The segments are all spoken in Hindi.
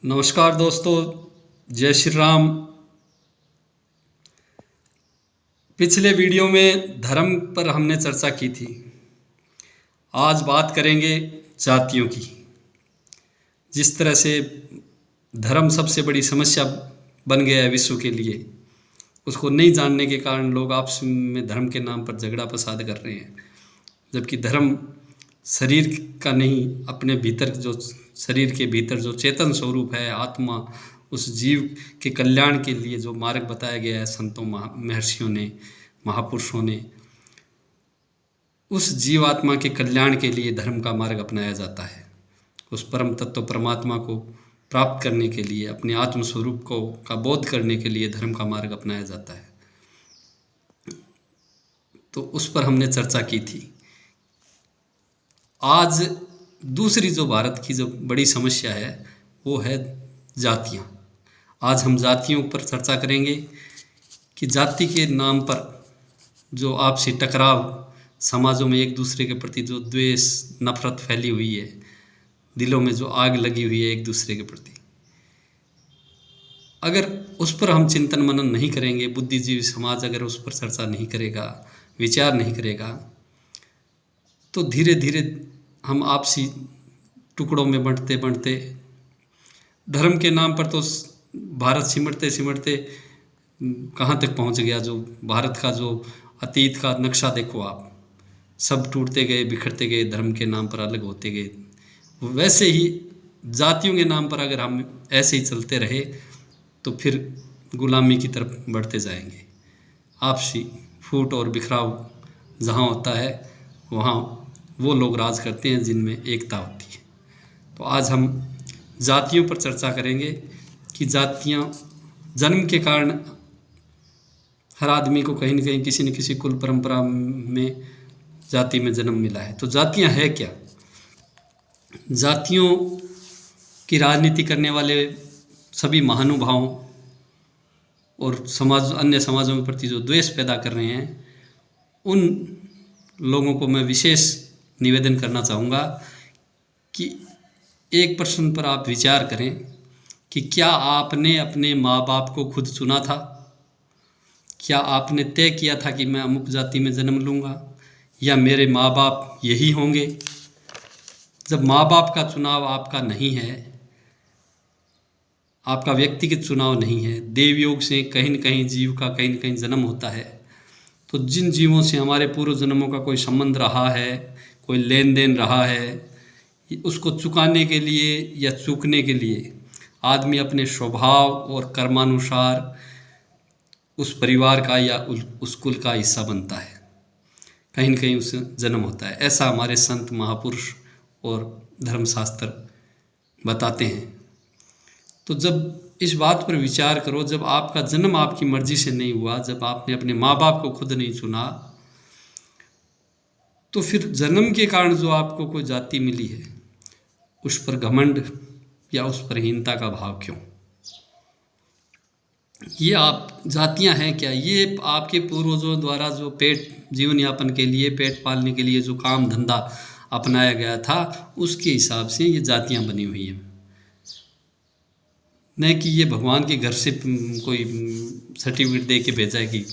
नमस्कार दोस्तों, जय श्री राम। पिछले वीडियो में धर्म पर हमने चर्चा की थी। आज बात करेंगे जातियों की। जिस तरह से धर्म सबसे बड़ी समस्या बन गया है विश्व के लिए, उसको नहीं जानने के कारण लोग आपस में धर्म के नाम पर झगड़ा फसाद कर रहे हैं। जबकि धर्म शरीर का नहीं, अपने भीतर जो शरीर के भीतर जो चेतन स्वरूप है आत्मा, उस जीव के कल्याण के लिए जो मार्ग बताया गया है संतों महर्षियों ने, महापुरुषों ने, उस जीवात्मा के कल्याण के लिए धर्म का मार्ग अपनाया जाता है। उस परम तत्व परमात्मा को प्राप्त करने के लिए, अपने आत्म स्वरूप को का बोध करने के लिए धर्म का मार्ग अपनाया जाता है। तो उस पर हमने चर्चा की थी। आज दूसरी जो भारत की जो बड़ी समस्या है वो है जातियाँ। आज हम जातियों पर चर्चा करेंगे कि जाति के नाम पर जो आपसी टकराव, समाजों में एक दूसरे के प्रति जो द्वेष, नफरत फैली हुई है, दिलों में जो आग लगी हुई है एक दूसरे के प्रति, अगर उस पर हम चिंतन मनन नहीं करेंगे, बुद्धिजीवी समाज अगर उस पर चर्चा नहीं करेगा, विचार नहीं करेगा, तो धीरे धीरे हम आपसी टुकड़ों में बंटते बंटते धर्म के नाम पर तो भारत सिमटते सिमटते कहाँ तक पहुँच गया। जो भारत का जो अतीत का नक्शा देखो आप, सब टूटते गए, बिखरते गए, धर्म के नाम पर अलग होते गए। वैसे ही जातियों के नाम पर अगर हम ऐसे ही चलते रहे तो फिर गुलामी की तरफ बढ़ते जाएंगे। आपसी फूट और बिखराव जहाँ होता है वहाँ वो लोग राज करते हैं जिनमें एकता होती है। तो आज हम जातियों पर चर्चा करेंगे कि जातियाँ जन्म के कारण हर आदमी को कहीं न कहीं किसी न किसी कुल परंपरा में जाति में जन्म मिला है। तो जातियाँ है क्या? जातियों की राजनीति करने वाले सभी महानुभावों और समाज, अन्य समाजों के प्रति जो द्वेष पैदा कर रहे हैं, उन लोगों को मैं विशेष निवेदन करना चाहूँगा कि एक प्रश्न पर आप विचार करें कि क्या आपने अपने माँ बाप को खुद चुना था? क्या आपने तय किया था कि मैं अमुक जाति में जन्म लूँगा या मेरे माँ बाप यही होंगे? जब माँ बाप का चुनाव आपका नहीं है, आपका व्यक्तिगत चुनाव नहीं है, देवयोग से कहीं न कहीं जीव का कहीं न कहीं जन्म होता है, तो जिन जीवों से हमारे पूर्व जन्मों का कोई संबंध रहा है, कोई लेन देन रहा है, उसको चुकाने के लिए या चूकने के लिए आदमी अपने स्वभाव और कर्मानुसार उस परिवार का या उस कुल का हिस्सा बनता है, कहीं न कहीं उससे जन्म होता है। ऐसा हमारे संत महापुरुष और धर्मशास्त्र बताते हैं। तो जब इस बात पर विचार करो, जब आपका जन्म आपकी मर्जी से नहीं हुआ, जब आपने अपने माँ बाप को खुद नहीं चुना, तो फिर जन्म के कारण जो आपको कोई जाति मिली है उस पर घमंड या उस पर हीनता का भाव क्यों? ये आप जातियां हैं क्या? ये आपके पूर्वजों द्वारा जो जीवन यापन के लिए, पेट पालने के लिए जो काम धंधा अपनाया गया था, उसके हिसाब से ये जातियां बनी हुई हैं। न कि ये भगवान के घर से कोई सर्टिफिकेट दे के भेजा है कि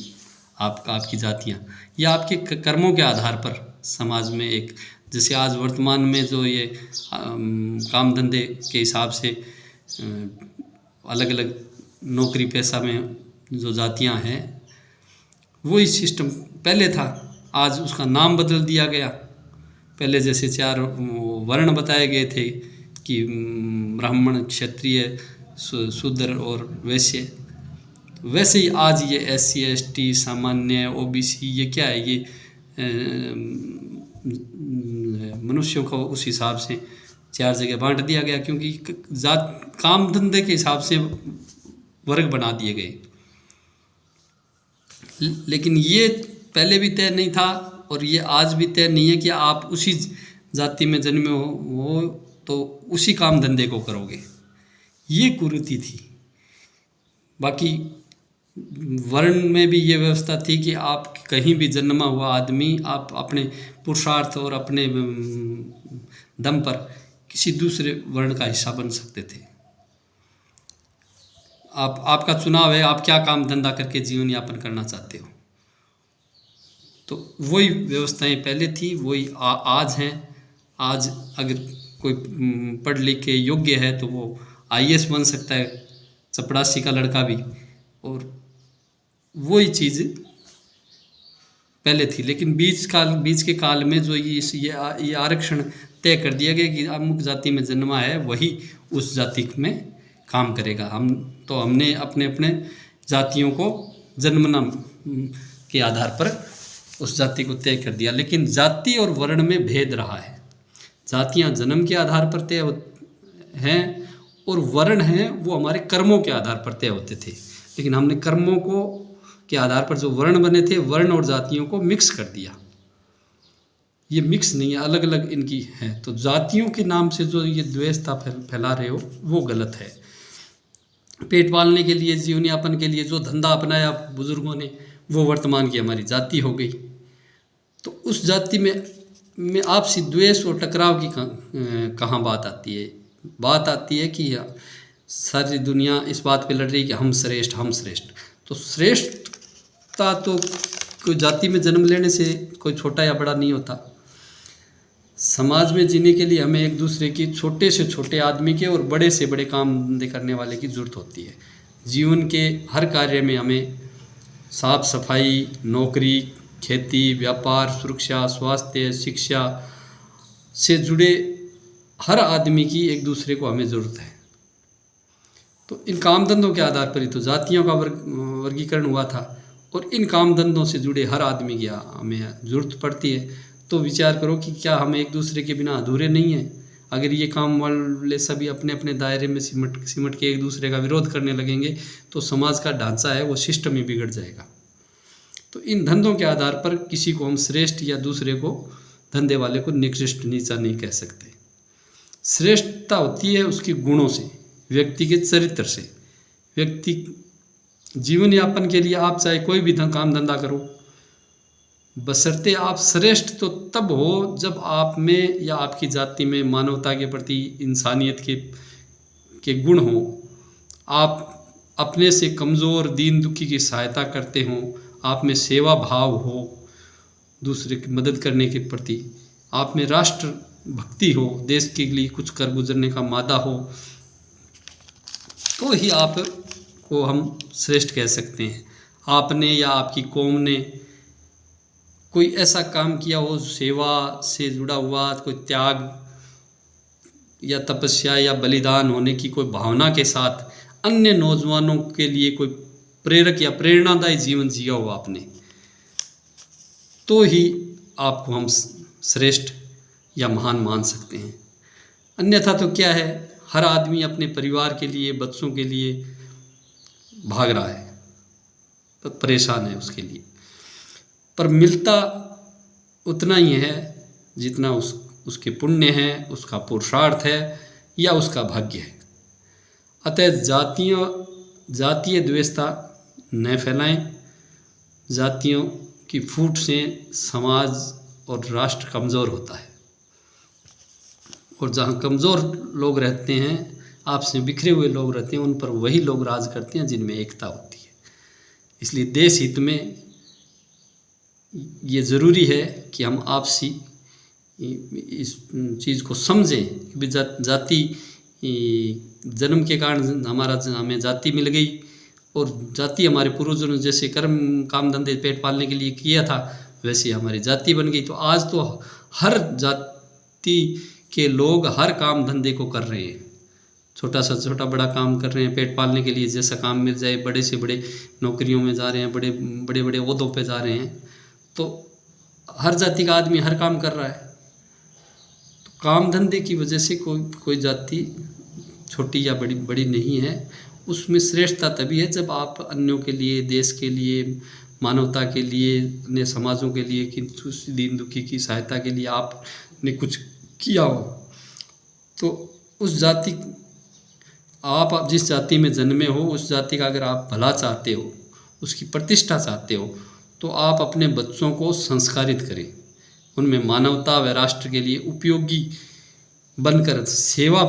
आपकी जातियाँ, या आपके कर्मों के आधार पर समाज में एक, जैसे आज वर्तमान में जो ये काम धंधे के हिसाब से अलग अलग नौकरी पेशा में जो जातियां हैं, वही सिस्टम पहले था। आज उसका नाम बदल दिया गया। पहले जैसे 4 वर्ण बताए गए थे कि ब्राह्मण, क्षत्रिय, शूद्र और वैश्य, वैसे ही आज ये SC ST, सामान्य, OBC, ये क्या है? ये मनुष्यों को उस हिसाब से 4 जगह बांट दिया गया, क्योंकि काम धंधे के हिसाब से वर्ग बना दिए गए। लेकिन ये पहले भी तय नहीं था और ये आज भी तय नहीं है कि आप उसी जाति में जन्मे हो तो उसी काम धंधे को करोगे। ये कुरीति थी। बाकी वर्ण में भी ये व्यवस्था थी कि आप कहीं भी जन्मा हुआ आदमी, आप अपने पुरुषार्थ और अपने दम पर किसी दूसरे वर्ण का हिस्सा बन सकते थे। आपका चुनाव है, आप क्या काम धंधा करके जीवन यापन करना चाहते हो। तो वही व्यवस्थाएं पहले थी, वही आज हैं। आज अगर कोई पढ़ लिख के योग्य है तो वो आईएएस बन सकता है, चपरासी का लड़का भी। और वही चीज़ पहले थी, लेकिन बीच के काल में जो ये आरक्षण तय कर दिया गया कि अमुक जाति में जन्मा है वही उस जाति में काम करेगा। हमने अपने अपने जातियों को जन्मना के आधार पर उस जाति को तय कर दिया, लेकिन जाति और वर्ण में भेद रहा है। जातियाँ जन्म के आधार पर तय हैं और वर्ण हैं वो हमारे कर्मों के आधार पर तय होते थे, लेकिन हमने कर्मों को के आधार पर जो वर्ण बने थे, वर्ण और जातियों को मिक्स कर दिया। ये मिक्स नहीं है, अलग अलग इनकी है। तो जातियों के नाम से जो ये द्वेषता फैला रहे हो वो गलत है। पेट पालने के लिए, जीवन यापन के लिए जो धंधा अपनाया बुजुर्गों ने, वो वर्तमान की हमारी जाति हो गई। तो उस जाति में आपसी द्वेष और टकराव की कहाँ बात आती है। बात आती है कि सारी दुनिया इस बात पे लड़ रही है कि हम श्रेष्ठ, हम श्रेष्ठ। तो श्रेष्ठता तो कोई जाति में जन्म लेने से कोई छोटा या बड़ा नहीं होता। समाज में जीने के लिए हमें एक दूसरे की, छोटे से छोटे आदमी के और बड़े से बड़े काम धंधे करने वाले की ज़रूरत होती है। जीवन के हर कार्य में हमें साफ सफाई, नौकरी, खेती, व्यापार, सुरक्षा, स्वास्थ्य, शिक्षा से जुड़े हर आदमी की एक दूसरे को हमें ज़रूरत है। तो इन काम धंधों के आधार पर ही तो जातियों का वर्गीकरण हुआ था, और इन काम धंधों से जुड़े हर आदमी की हमें ज़रूरत पड़ती है। तो विचार करो कि क्या हम एक दूसरे के बिना अधूरे नहीं हैं। अगर ये काम वाले सभी अपने अपने दायरे में सिमट के एक दूसरे का विरोध करने लगेंगे तो समाज का ढांचा है वो सिस्टम ही बिगड़ जाएगा। तो इन धंधों के आधार पर किसी को हम श्रेष्ठ या दूसरे को, धंधे वाले को निकृष्ट, नीचा नहीं कह सकते। श्रेष्ठता होती है उसके गुणों से, व्यक्ति के चरित्र से। व्यक्ति जीवन यापन के लिए आप चाहे कोई भी काम धंधा करो, बशर्ते आप श्रेष्ठ तो तब हो जब आप में या आपकी जाति में मानवता के प्रति, इंसानियत के गुण हो। आप अपने से कमज़ोर, दीन दुखी की सहायता करते हों, आप में सेवा भाव हो, दूसरे की मदद करने के प्रति, आप में राष्ट्र भक्ति हो, देश के लिए कुछ कर गुजरने का मादा हो, तो ही आप को हम श्रेष्ठ कह सकते हैं। आपने या आपकी कौम ने कोई ऐसा काम किया हो, सेवा से जुड़ा हुआ, कोई त्याग या तपस्या या बलिदान होने की कोई भावना के साथ अन्य नौजवानों के लिए कोई प्रेरक या प्रेरणादायी जीवन जिया हो आपने, तो ही आपको हम श्रेष्ठ या महान मान सकते हैं। अन्यथा तो क्या है, हर आदमी अपने परिवार के लिए, बच्चों के लिए भाग रहा है, तो परेशान है उसके लिए। पर मिलता उतना ही है जितना उसके पुण्य है, उसका पुरुषार्थ है या उसका भाग्य है। अतः जातीय द्वेषता न फैलाएं। जातियों की फूट से समाज और राष्ट्र कमज़ोर होता है, और जहाँ कमज़ोर लोग रहते हैं, आपसे बिखरे हुए लोग रहते हैं, उन पर वही लोग राज करते हैं जिनमें एकता होती है। इसलिए देश हित में ये ज़रूरी है कि हम आपसी इस चीज़ को समझें कि जाति जन्म के कारण हमें जाति मिल गई, और जाति हमारे पूर्वजों ने जैसे काम धंधे पेट पालने के लिए किया था, वैसे हमारी जाति बन गई। तो आज तो हर जाति के लोग हर काम धंधे को कर रहे हैं, छोटा सा छोटा बड़ा काम कर रहे हैं पेट पालने के लिए। जैसा काम मिल जाए, बड़े से बड़े नौकरियों में जा रहे हैं, बड़े बड़े ओहदों पे जा रहे हैं। तो हर जाति का आदमी हर काम कर रहा है। तो काम धंधे की वजह से कोई जाति छोटी या बड़ी नहीं है। उसमें श्रेष्ठता तभी है जब आप अन्यों के लिए, देश के लिए, मानवता के लिए, अन्य समाजों के लिए, कि दीन दुखी की सहायता के लिए आपने कुछ किया हो। तो उस जाति, आप जिस जाति में जन्मे हो, उस जाति का अगर आप भला चाहते हो, उसकी प्रतिष्ठा चाहते हो, तो आप अपने बच्चों को संस्कारित करें, उनमें मानवता व राष्ट्र के लिए उपयोगी बनकर सेवा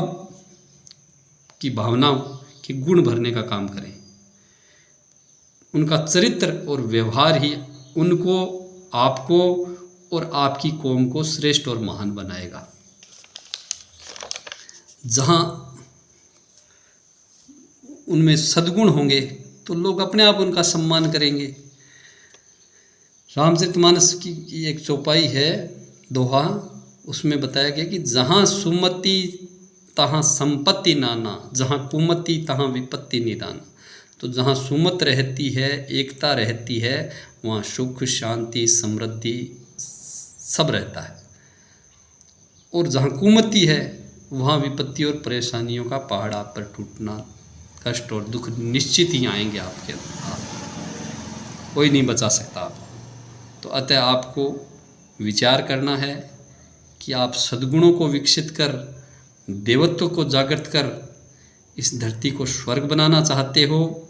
की भावना कि गुण भरने का काम करें। उनका चरित्र और व्यवहार ही उनको, आपको और आपकी कौम को श्रेष्ठ और महान बनाएगा। जहाँ उनमें सद्गुण होंगे तो लोग अपने आप उनका सम्मान करेंगे। रामचरितमानस की एक चौपाई है, दोहा, उसमें बताया गया कि जहाँ सुमति तहाँ संपत्ति नाना, जहाँ कुमति तहाँ विपत्ति निदाना। तो जहाँ सुमत रहती है, एकता रहती है, वहाँ सुख, शांति, समृद्धि सब रहता है। और जहाँ कुमति है वहाँ विपत्ति और परेशानियों का पहाड़ आप पर टूटना, कष्ट और दुख निश्चित ही आएंगे आपके अंदर, कोई नहीं बचा सकता आपको। तो अतः आपको विचार करना है कि आप सद्गुणों को विकसित कर, देवत्व को जागृत कर इस धरती को स्वर्ग बनाना चाहते हो,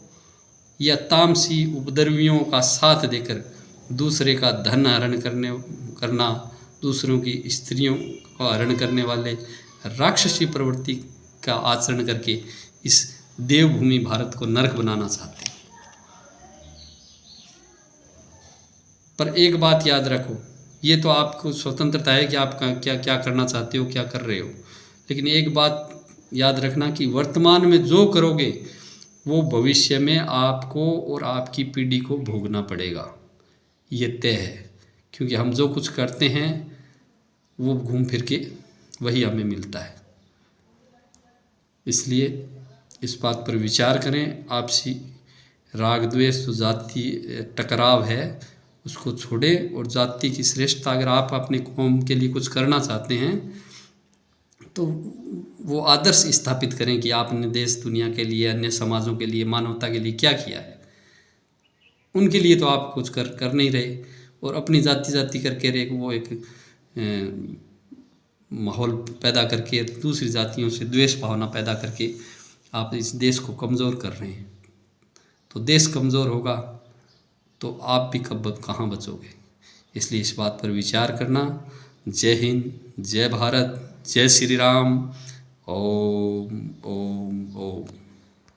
या तामसी उपद्रवियों का साथ देकर दूसरे का धन हरण करना, दूसरों की स्त्रियों का हरण करने वाले राक्षसी प्रवृत्ति का आचरण करके इस देवभूमि भारत को नरक बनाना चाहते हैं। पर एक बात याद रखो, ये तो आपको स्वतंत्रता है कि आप क्या क्या करना चाहते हो, क्या कर रहे हो, लेकिन एक बात याद रखना कि वर्तमान में जो करोगे वो भविष्य में आपको और आपकी पीढ़ी को भोगना पड़ेगा, ये तय है। क्योंकि हम जो कुछ करते हैं वो घूम फिर के वही हमें मिलता है। इसलिए इस बात पर विचार करें। आपसी राग द्वेष जो जाति टकराव है उसको छोड़ें, और जाति की श्रेष्ठता, अगर आप अपनी कौम के लिए कुछ करना चाहते हैं तो वो आदर्श स्थापित करें कि आपने देश दुनिया के लिए, अन्य समाजों के लिए, मानवता के लिए क्या किया है। उनके लिए तो आप कुछ कर नहीं रहे, और अपनी जाति करके रहे, वो एक माहौल पैदा करके दूसरी जातियों से द्वेष भावना पैदा करके आप इस देश को कमज़ोर कर रहे हैं। तो देश कमज़ोर होगा तो आप भी कहाँ बचोगे। इसलिए इस बात पर विचार करना। जय हिंद, जय भारत, जय श्री राम। ओम ओम ओम।